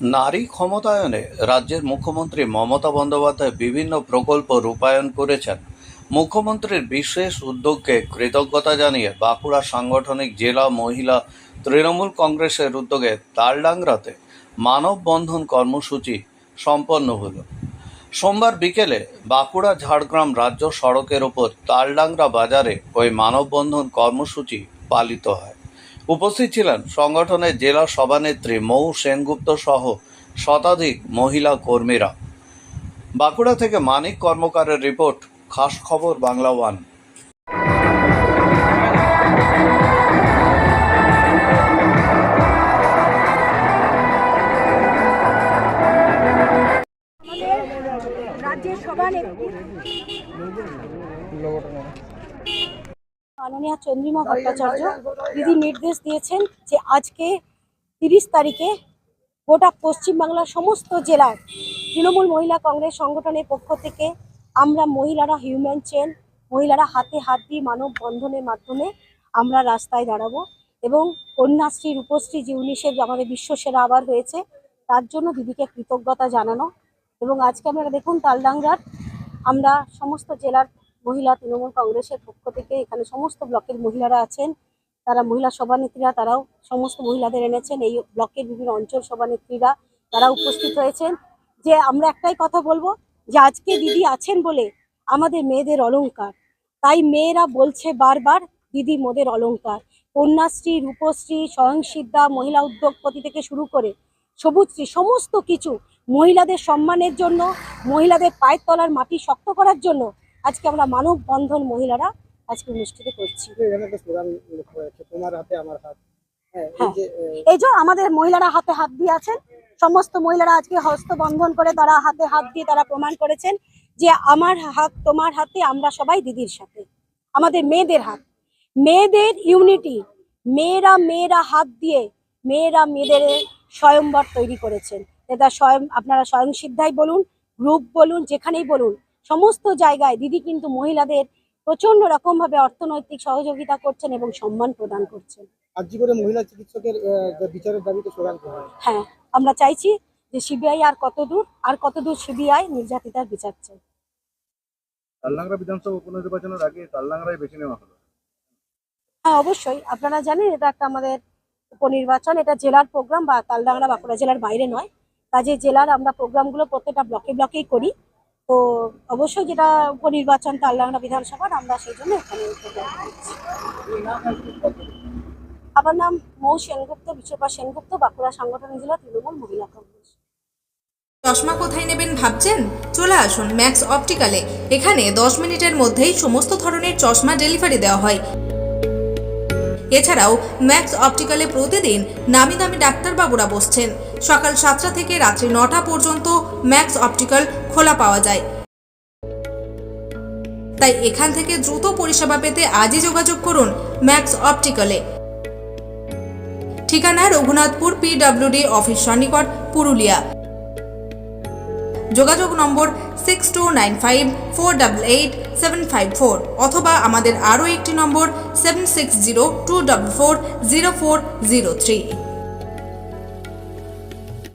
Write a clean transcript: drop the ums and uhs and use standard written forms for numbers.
নারী ক্ষমতায়নে রাজ্যের মুখ্যমন্ত্রী মমতা বন্দ্যোপাধ্যায় বিভিন্ন প্রকল্প রূপায়ণ করেছেন। মুখ্যমন্ত্রীর বিশেষ উদ্যোগকে কৃতজ্ঞতা জানিয়ে বাঁকুড়া সাংগঠনিক জেলা মহিলা তৃণমূল কংগ্রেসের উদ্যোগে তালডাংরাতে মানববন্ধন কর্মসূচি সম্পন্ন হলো। সোমবার বিকেলে বাঁকুড়া ঝাড়গ্রাম রাজ্য সড়কের ওপর তালডাংরা বাজারে ওই মানববন্ধন কর্মসূচি পালিত হয়। উপস্থিত ছিলেন সংগঠনের জেলা সভানেত্রী মৌ সেনগুপ্ত সহ শতাধিক মহিলা কর্মীরা। বাঁকুড়া থেকে মানিক কর্মকারের রিপোর্ট, খাস খবর বাংলা ওয়ান। রাজ্যের সভানেত্রী মাননীয়া চন্দ্রিমা ভট্টাচার্য দিদি নির্দেশ দিয়েছেন যে আজকে 30 তারিখে গোটা পশ্চিমবাংলার সমস্ত জেলার তৃণমূল মহিলা কংগ্রেস সংগঠনের পক্ষ থেকে আমরা মহিলারা হিউম্যান চেন, মহিলারা হাতে হাত দিয়ে মানববন্ধনের মাধ্যমে আমরা রাস্তায় দাঁড়াবো এবং কন্যাশ্রী রূপশ্রী যে UNICEF আমাদের বিশ্বসেরা আবার হয়েছে তার জন্য দিদিকে কৃতজ্ঞতা জানানো। এবং আজকে আমরা দেখুন তালডাংরার আমরা সমস্ত জেলার মহিলা তৃণমূল কংগ্রেসের পক্ষ থেকে এখানে সমস্ত ব্লকের মহিলারা আছেন, তারা মহিলা সভানেত্রীরা তারাও সমস্ত মহিলাদের এনেছেন, এই ব্লকের বিভিন্ন অঞ্চল সভানেত্রীরা তারা উপস্থিত হয়েছেন। যে আমরা একটাই কথা বলবো যে আজকে দিদি আছেন বলে আমাদের মেয়েদের অলংকার, তাই মেয়েরা বলছে বারবার দিদি মোদের অলংকার। কন্যাশ্রী রূপশ্রী স্বয়ংসিদ্ধা মহিলা উদ্যোগপতি থেকে শুরু করে সবুজশ্রী সমস্ত কিছু মহিলাদের সম্মানের জন্য, মহিলাদের পায়ের তলার মাটি শক্ত করার জন্য আজকে আমরা মানববন্ধন মহিলারা আজকে অনুষ্ঠিত করছি। এই যে আমাদের মহিলারা হাতে হাত দিয়ে আছেন, সমস্ত মহিলারা আজকে হস্তবন্ধন করে তারা হাতে হাত দিয়ে তারা প্রমাণ করেছেন যে আমার হাত তোমার হাতে, আমরা সবাই দিদির সাথে। আমাদের মেয়েদের হাত, মেয়েদের ইউনিটি, মেয়েরা হাত দিয়ে মেয়েরা মেয়েদের স্বয়ংবর তৈরি করেছেন। এটা আপনারা স্বয়ংসিদ্ধাই বলুন, গ্রুপ বলুন, যেখানেই বলুন, সমস্ত জায়গায় দিদি কিন্তু মহিলাদের প্রচন্ড রকম ভাবে অর্থনৈতিক সহযোগিতা করছেন এবং সম্মান প্রদান করছেন। আজীবনে মহিলা চিকিৎসকের বিচারের দাবিতে স্লোগান করা হয়। হ্যাঁ, আমরা চাইছি যে সিবিআই আর কতদূর সিবিআই নির্যাতিতার বিচার চাই। তালডাংরা বিধানসভা উপনির্বাচনের আগে তালডাংরায় বেছে নেওয়া হলো। হ্যাঁ, অবশ্যই আপনারা জানেন এটা একটা আমাদের উপনির্বাচন, এটা জেলার প্রোগ্রাম, বা তালডাংরা বাঁকুড়া জেলার বাইরে নয়। কাজে জেলার আমরা প্রোগ্রামগুলো প্রত্যেকটা ব্লকেই করি। তো অবশ্যই যেটা উপনির্বাচন তালডাংরা বিধানসভার, আমরা সেই জন্য এখানে আমার নাম মৌ সেনগুপ্ত, বিশ্বপা সেনগুপ্ত, বাঁকুড়া সাংগঠনিক জেলা তৃণমূল মহিলা কংগ্রেস। চশমা কোথায় নেবেন ভাবছেন? চলে আসুন ম্যাক্স অপটিক্যালে। এখানে 10 মিনিটের মধ্যেই সমস্ত ধরনের চশমা ডেলিভারি দেওয়া হয়। এছাড়াও ম্যাক্স অপটিক্যালে প্রতিদিন নামি দামি ডাক্তারবাবুরা বসছেন। সকাল 7টা থেকে রাত্রি 9টা পর্যন্ত ম্যাক্স অপটিক্যাল খোলা পাওয়া যায়। তাই এখান থেকে দ্রুত পরিষেবা পেতে আজই যোগাযোগ করুন ম্যাক্স অপটিক্যালে। ঠিকানা রঘুনাথপুর PWD অফিস সন্নিকট, পুরুলিয়া। যোগাযোগ নম্বর 6295488754 অথবা আমাদের আরও একটি নম্বর 7602440403।